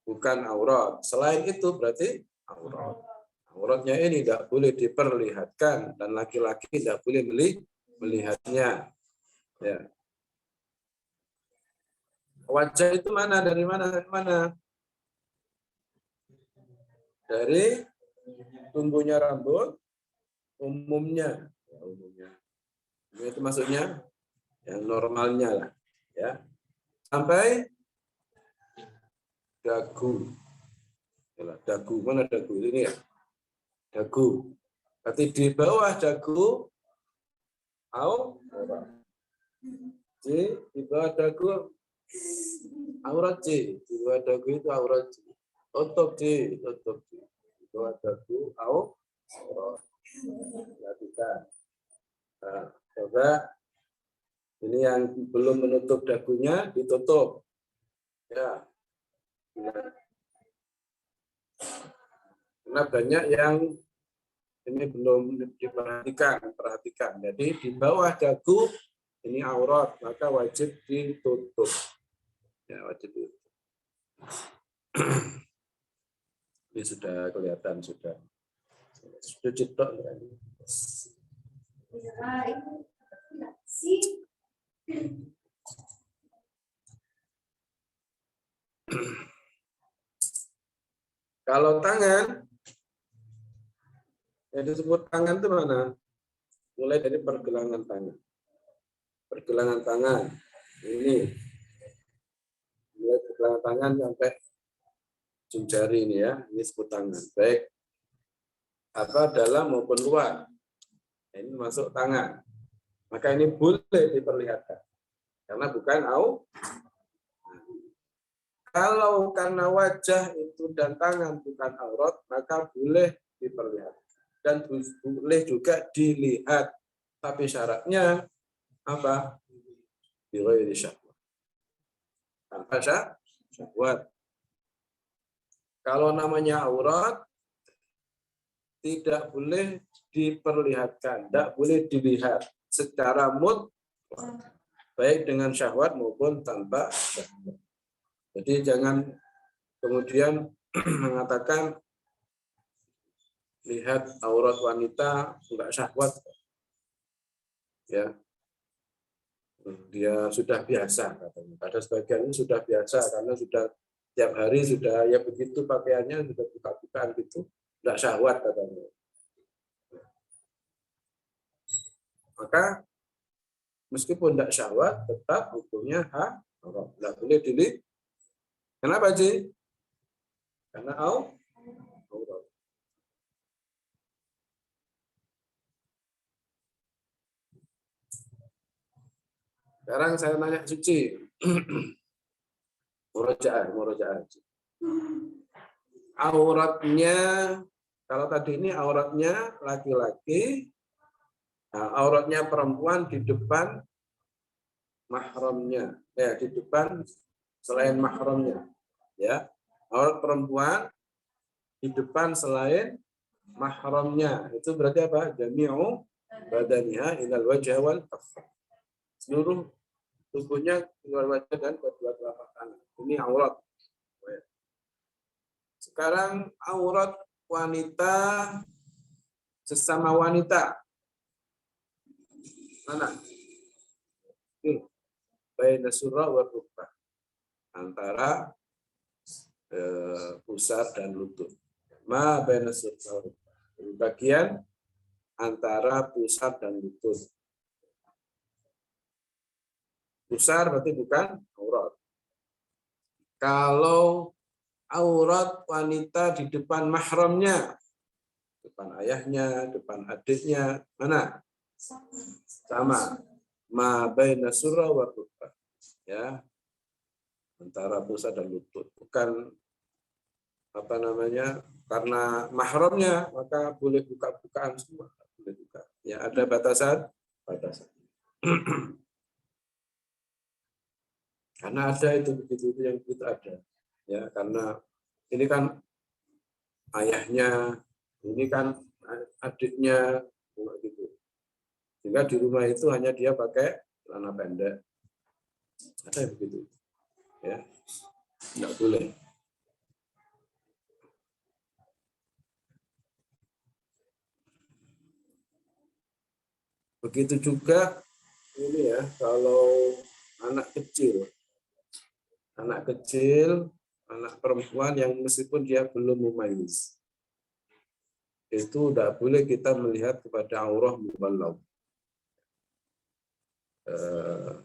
bukan aurat. Selain itu berarti aurat. Auratnya ini tidak boleh diperlihatkan dan laki-laki tidak boleh melihatnya. Ya. Wajah itu mana? Dari mana? Mana? Dari tumbuhnya rambut umumnya. Ya, umumnya. Itu maksudnya yang normalnya lah. Ya. Sampai dagu. Dagu mana dagu ini ya? Dagu. Berarti di bawah dagu aurat. Di bawah dagu aurat C. Di bawah dagu itu aurat C. Tutup C. Tutup C. Di bawah dagu aurat. Lakukan. Nah, coba ini yang belum menutup dagunya ditutup. Ya. Karena banyak yang ini belum perhatikan. Jadi di bawah dagu ini aurat, maka wajib ditutup. Ya, wajib ditutup. Ini sudah kelihatan sudah cetok ya. Kalau tangan, yang disebut tangan itu mana? Mulai dari pergelangan tangan. Pergelangan tangan ini, mulai pergelangan tangan sampai ujung jari ini ya, ini disebut tangan. Baik dalam maupun luar, ini masuk tangan. Maka ini boleh diperlihatkan karena bukan Kalau karena wajah itu dan tangan bukan aurat, maka boleh diperlihatkan dan boleh juga dilihat. Tapi syaratnya apa? Bighairi syahwat. Tanpa syahwat. Kalau namanya aurat tidak boleh diperlihatkan, tidak boleh dilihat secara mutlak, baik dengan syahwat maupun tanpa syahwat. Jadi jangan kemudian mengatakan lihat aurat wanita enggak syahwat. Ya. Dia sudah biasa katanya. Pada sebagian ini sudah biasa karena sudah tiap hari sudah ya begitu pakaiannya sudah buka-bukaan gitu, enggak syahwat katanya. Maka meskipun enggak syahwat tetap hukumnya haram. Enggak boleh dilihat. Kenapa, Ji? Karena aurat. Sekarang saya nanya Suci. Murojaah. Auratnya, kalau tadi ini auratnya laki-laki, nah, auratnya perempuan di depan mahramnya, di depan selain mahramnya, ya. Aurat perempuan di depan selain mahramnya, itu berarti apa? Jami'u badaniha ilal wajh wal kaff. seluruh tubuhnya keluar wajah dan kedua telapak tangan. Ini aurat. Sekarang aurat wanita sesama wanita. Mana? Baina surah wa rukbah. Antara pusar dan lutut. Ma baina surah wa rukbah. Bagian antara pusar dan lutut. Pusar berarti bukan aurat. Kalau aurat wanita di depan mahramnya, depan ayahnya, depan adiknya, mana? Sama. Ma baina surah wa rukbah. Ya. Antara pusar dan lutut. Bukan apa namanya? Karena mahramnya maka boleh buka-bukaan semua, boleh buka. Ya, ada batasan. Karena ada itu begitu yang kita ada. Ya, karena ini kan ayahnya, ini kan adiknya, gitu. Sehingga di rumah itu hanya dia pakai celana pendek. Ada yang begitu. Ya. Enggak boleh. Begitu juga ini ya, kalau anak kecil, anak perempuan yang meskipun dia belum mumayyiz, itu tidak boleh kita melihat kepada aurah mubalagh.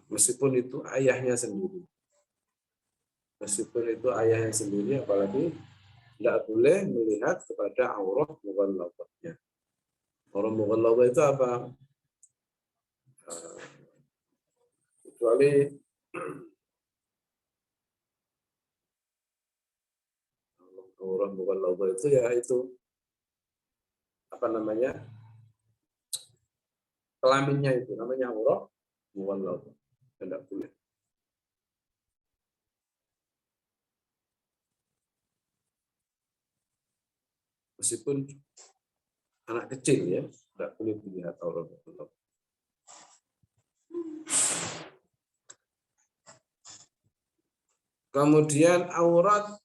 Meskipun itu ayahnya sendiri. Apalagi tidak boleh melihat kepada aurah mughallaghahnya. Aurah mughallaghah itu apa? Kecuali aurah mughallaghah itu ya itu apa namanya? Kelaminnya itu namanya aurah mughallaghah. Tidak boleh. Meskipun anak kecil ya, tidak boleh dilihat aurah mughallaghah. Kemudian aurat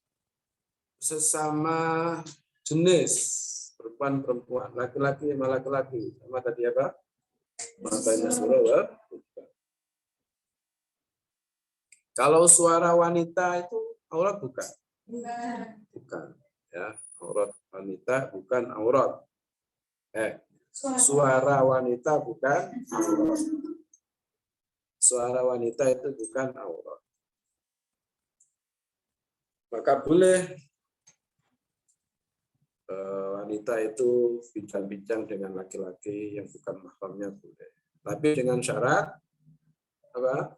sesama jenis, perempuan, laki-laki sama laki-laki. Sama tadi apa? Matanya surah. Kalau suara wanita itu aurat bukan? Bukan. Ya, aurat wanita bukan aurat. Suara wanita bukan aurat. Suara wanita itu bukan aurat. Maka boleh wanita itu bincang-bincang dengan laki-laki yang bukan mahramnya boleh. Tapi dengan syarat apa?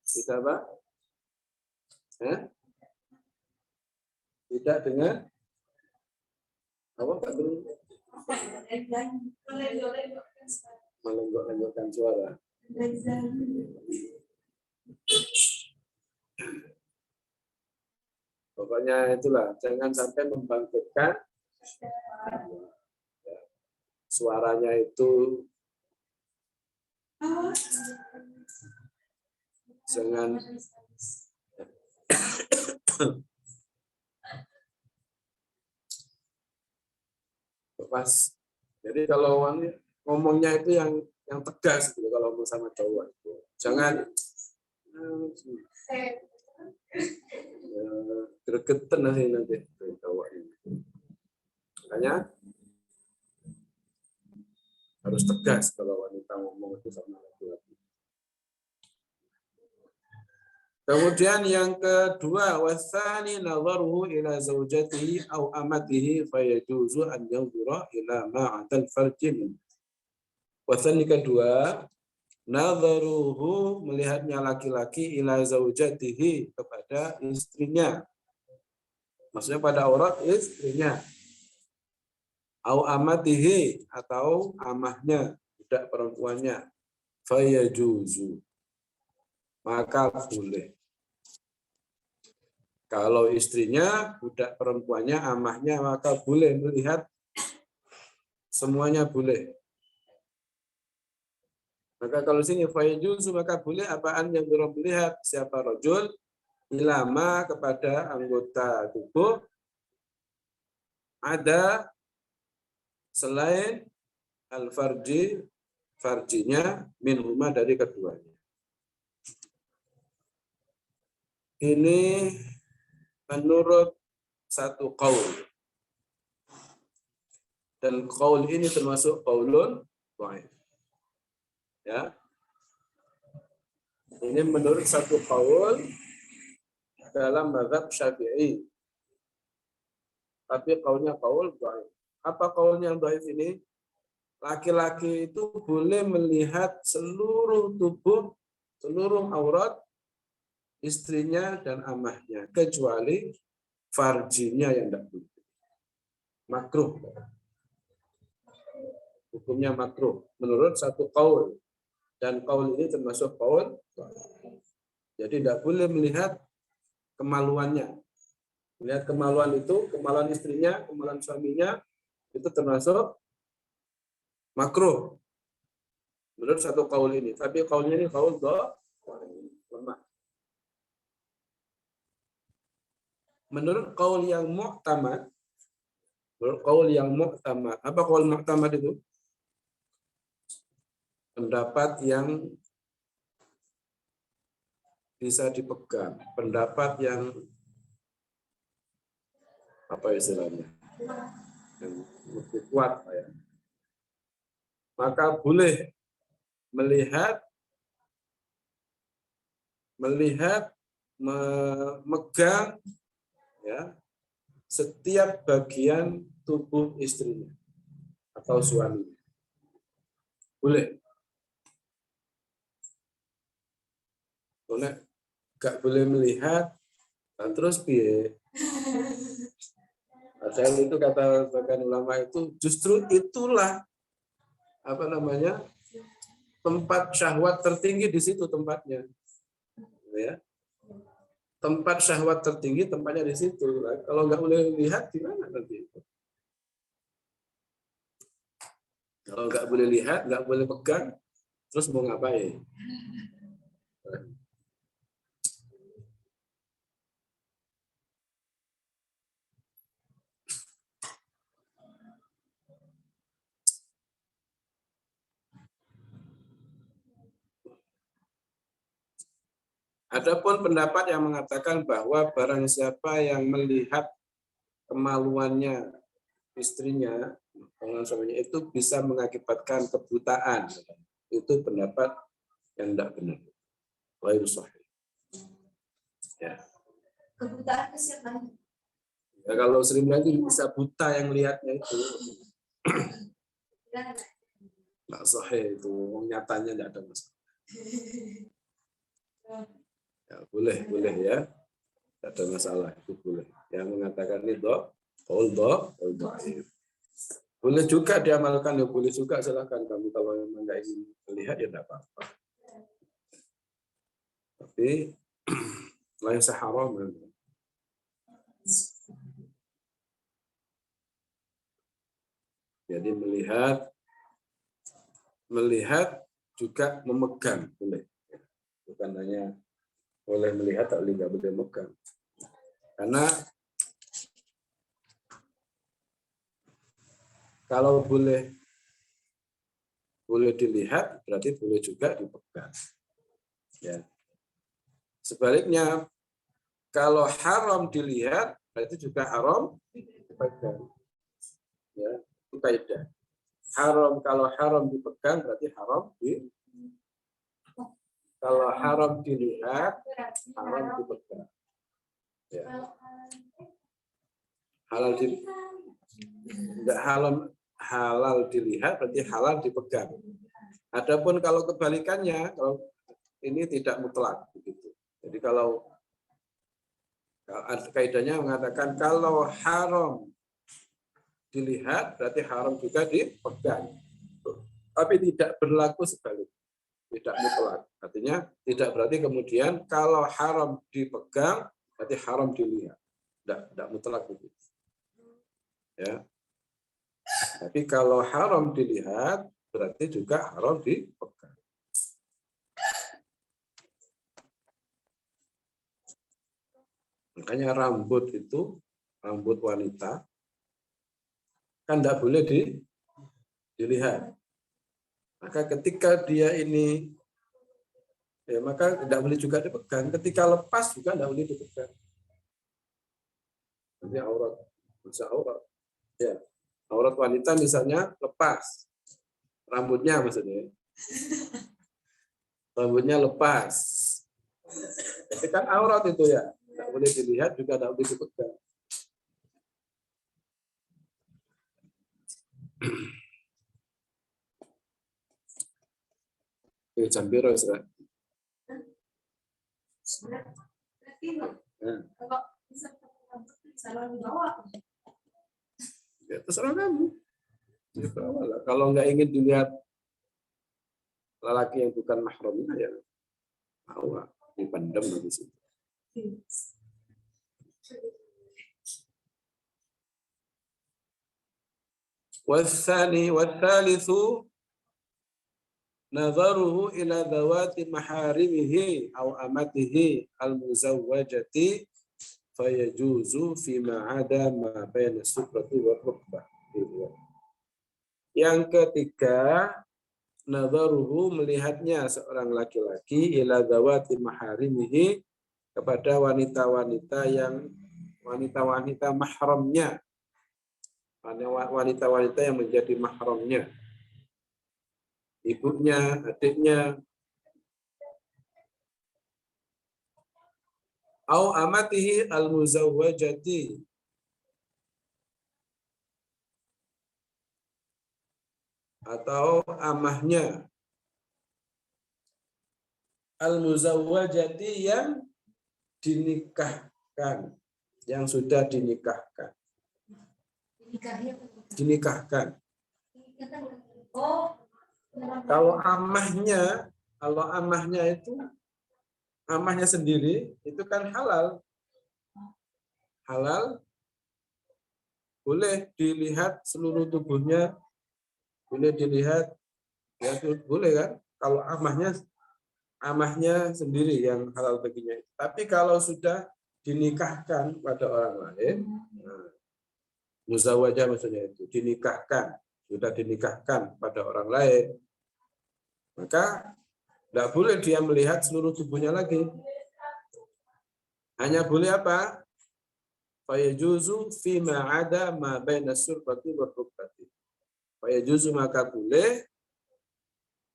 Bisa apa? Tidak dengan apa Pak Guru? Melenggok-lenggokkan suara. Pokoknya itulah, jangan sampai membangkitkan suaranya itu jangan pas. Jadi kalau ngomongnya itu yang tegas gitu kalau ngomong sama cowok. Jangan gregetan nanti cowok ini. Makanya harus tegas kalau wanita ngomong itu sama laki-laki. Kemudian yang kedua, wasani nadharuhu ila zaujatihi aw amatihi fayajuzu an yanzura ila ma'atal farjin. Wasani kedua, nadharuhu melihatnya laki-laki ila zaujatihi kepada istrinya. Maksudnya pada aurat istrinya. Aw amatihi atau amahnya, budak perempuannya. Fayajuzu. Maka boleh. Kalau istrinya, budak perempuannya, amahnya, maka boleh melihat semuanya boleh. Maka kalau sini fayajuzu maka boleh apaan yang dorong melihat siapa rajul ilama kepada anggota tubuh ada selain al-farji farjinya minhuma dari keduanya. Ini menurut satu qaul. Dan qaul ini termasuk qaulun dhaif. Ya. Ini menurut satu qaul dalam mazhab Syafi'i. Tapi qaulnya qaul dhaif. Apa qaulnya yang dhaif ini? Laki-laki itu boleh melihat seluruh tubuh, seluruh aurat istrinya dan amahnya, kecuali farjinya yang tidak boleh. Makruh. Hukumnya makruh. Menurut satu qaul. Dan qaul ini termasuk qaul. Jadi tidak boleh melihat kemaluannya. Melihat kemaluan itu, kemaluan istrinya, kemaluan suaminya, itu termasuk makruh. Menurut satu qaul ini. Tapi qaulnya ini qaul lemah. Menurut qaul yang mu'tamad, apa qaul mu'tamad itu? Pendapat yang bisa dipegang, pendapat yang apa istilahnya, yang lebih kuat, ya. Maka boleh melihat, memegang, ya, setiap bagian tubuh istrinya atau suaminya. Boleh. Boleh. Gak boleh melihat, dan terus piye. Padahal itu kata sebagian ulama itu justru itulah apa namanya tempat syahwat tertinggi di situ tempatnya, ya. Tempat syahwat tertinggi tempatnya di situ. Kalau nggak boleh lihat gimana nanti? Kalau nggak boleh lihat, nggak boleh pegang, terus mau ngapain? Adapun pendapat yang mengatakan bahwa barang siapa yang melihat kemaluannya istrinya, suaminya itu bisa mengakibatkan kebutaan. Itu pendapat yang tidak benar. Ghairu sahih. Ya. Kebutaan siapa? Ya, kalau Sri Mulyani bisa buta yang lihatnya itu. Nggak sahih itu, nyatanya tidak ada masalah. Ya, boleh ya. Tidak ada masalah, itu boleh. Yang mengatakan itu qaul dhaif. Boleh juga diamalkan, ya boleh juga, silakan kamu kalau memang nggak ingin melihat ya tidak apa-apa. Tapi lain seharam. Jadi melihat juga memegang boleh. Bukan hanya boleh melihat, tapi nggak boleh memegang. Karena kalau boleh dilihat berarti boleh juga dipegang. Ya. Sebaliknya kalau haram dilihat berarti juga haram dipegang. Ya, itu kaidah. Kalau haram dipegang berarti haram kalau haram dilihat, haram dipegang. Ya. Halal dilihat berarti halal dipegang. Adapun kalau kebalikannya, kalau ini tidak mutlak begitu. Jadi kalau kaidahnya mengatakan kalau haram dilihat berarti haram juga dipegang. Tapi tidak berlaku sebaliknya. Tidak mutlak. Artinya tidak berarti kemudian kalau haram dipegang berarti haram dilihat. Tidak mutlak begitu. Ya. Tapi kalau haram dilihat berarti juga haram dipegang. Makanya rambut itu, rambut wanita, kan tidak boleh dilihat. Maka ketika dia ini, ya maka tidak boleh juga dipegang. Ketika lepas juga tidak boleh dipegang. Ini aurat, bisa aurat. Ya, aurat wanita misalnya lepas, rambutnya maksudnya, rambutnya lepas. Itu kan aurat itu ya, tidak boleh dilihat juga tidak boleh dipegang. Jam biru sudah. Ya, terserah kamu. Kalau nggak ingin dilihat lelaki yang bukan mahramnya ya mau dipendam di situ. Wathalithu nazaruhu ila dhawati maharimihi aw amatihi al-muzawwajati fayajuzu fima ada ma baina sutrati wa rukbah. Yang ketiga, nazaruhu melihatnya seorang laki-laki ila dhawati maharimihi kepada wanita-wanita yang wanita-wanita mahramnya. Wanita-wanita yang menjadi mahramnya. Ibunya, adiknya, au amatihi al-muzawwajati, atau amahnya, al-muzawwajati yang dinikahkan, yang sudah dinikahkan. Dinikahkan. Kalau amahnya itu amahnya sendiri itu kan halal. Halal boleh dilihat seluruh tubuhnya, boleh dilihat ya boleh kan? Kalau amahnya sendiri yang halal baginya. Tapi kalau sudah dinikahkan pada orang lain, muzawajah maksudnya itu dinikahkan, sudah dinikahkan pada orang lain, maka tidak boleh dia melihat seluruh tubuhnya lagi. Hanya boleh apa? Fayajuzu fima ada ma baina surbati wa rukbati. Fayajuzu maka boleh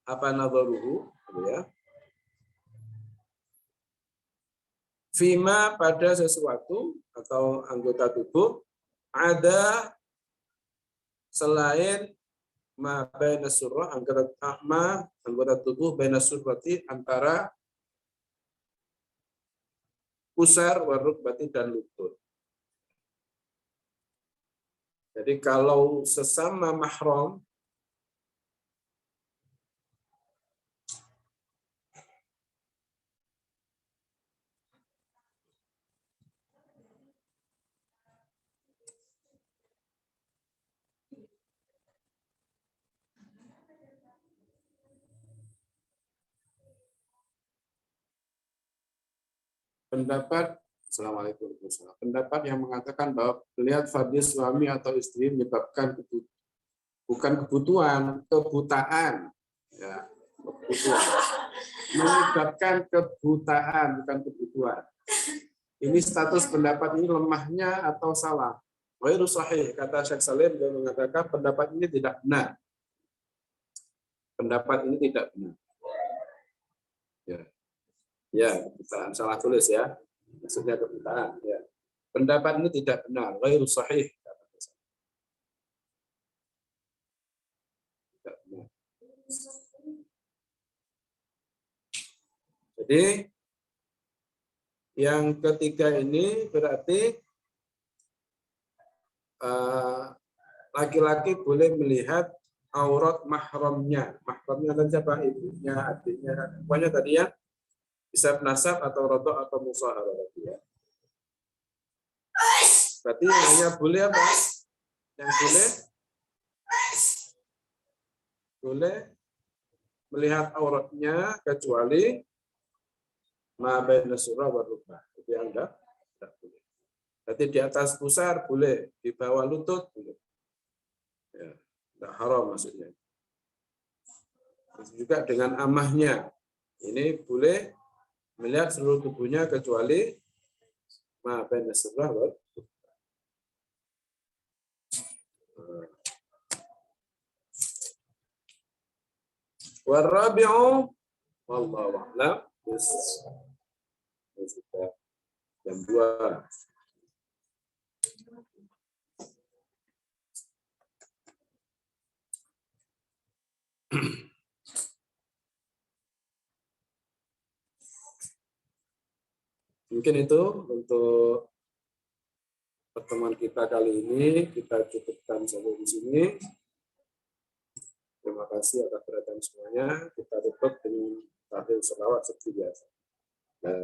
apa nadharuhu ya. Fima pada sesuatu atau anggota tubuh ada selain ma baina surrah anggota tubuh baina surrati antara pusar wa rukbati dan lutut. Jadi kalau sesama mahram pendapat yang mengatakan bahwa melihat fardhi suami atau istri menyebabkan bukan kebutuhan, kebutaan. Ya, kebutuhan. Menyebabkan kebutaan, bukan kebutuhan. Ini status pendapat ini lemahnya atau salah. Ghairu sahih, kata Syekh Salim, dia mengatakan pendapat ini tidak benar. Pendapat ini tidak benar. Ya, kebutaan, salah tulis ya. Maksudnya kebutaan. Ya. Pendapat ini tidak benar. Ghairu sahih. Tidak benar. Jadi yang ketiga ini berarti laki-laki boleh melihat aurat mahramnya. Mahramnya dan siapa? Ibunya, adiknya. Pokoknya tadi ya, bisa nasab atau rodok atau musaharah tadi ya. Berarti hanya boleh apa? Yang boleh melihat auratnya kecuali ma baina surah wa rukbah. Itu yang enggak tidak boleh. Berarti di atas pusar boleh, di bawah lutut boleh. Ya, tidak haram maksudnya. Juga dengan amahnya, ini boleh melihat seluruh tubuhnya kecuali ma baina surah wal warabi'u wallahu a'lam. Yang dua. Mungkin itu untuk pertemuan kita kali ini, kita cukupkan sampai di sini. Terima kasih atas perhatian semuanya. Kita tutup dengan tahlil selawat seperti biasa. La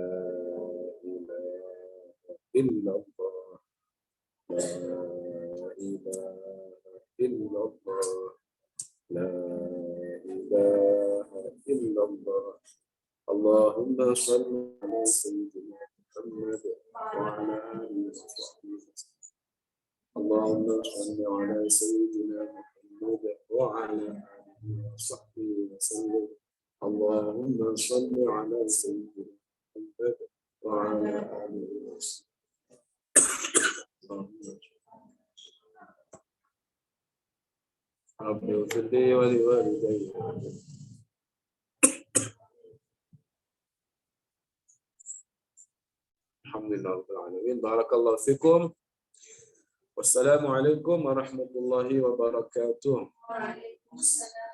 ilaha illallah. La ilaha illallah. La ilaha illallah. Allahumma shalli ala sayyidina Muhammad wa ala alihi wa sahbihi. Allahumma shalli ala sayyidina Muhammad wa ala alihi wa sahbihi wa sallam. Allahumma shalli ala sayyidina Muhammad wa ala alihi wa sahbihi. Rabbi ighfirli wa liwalidayya. Alhamdulillahirrahmanirrahim. Barakallahu fikum. Wassalamualaikum warahmatullahi wabarakatuh. Waalaikumsalam.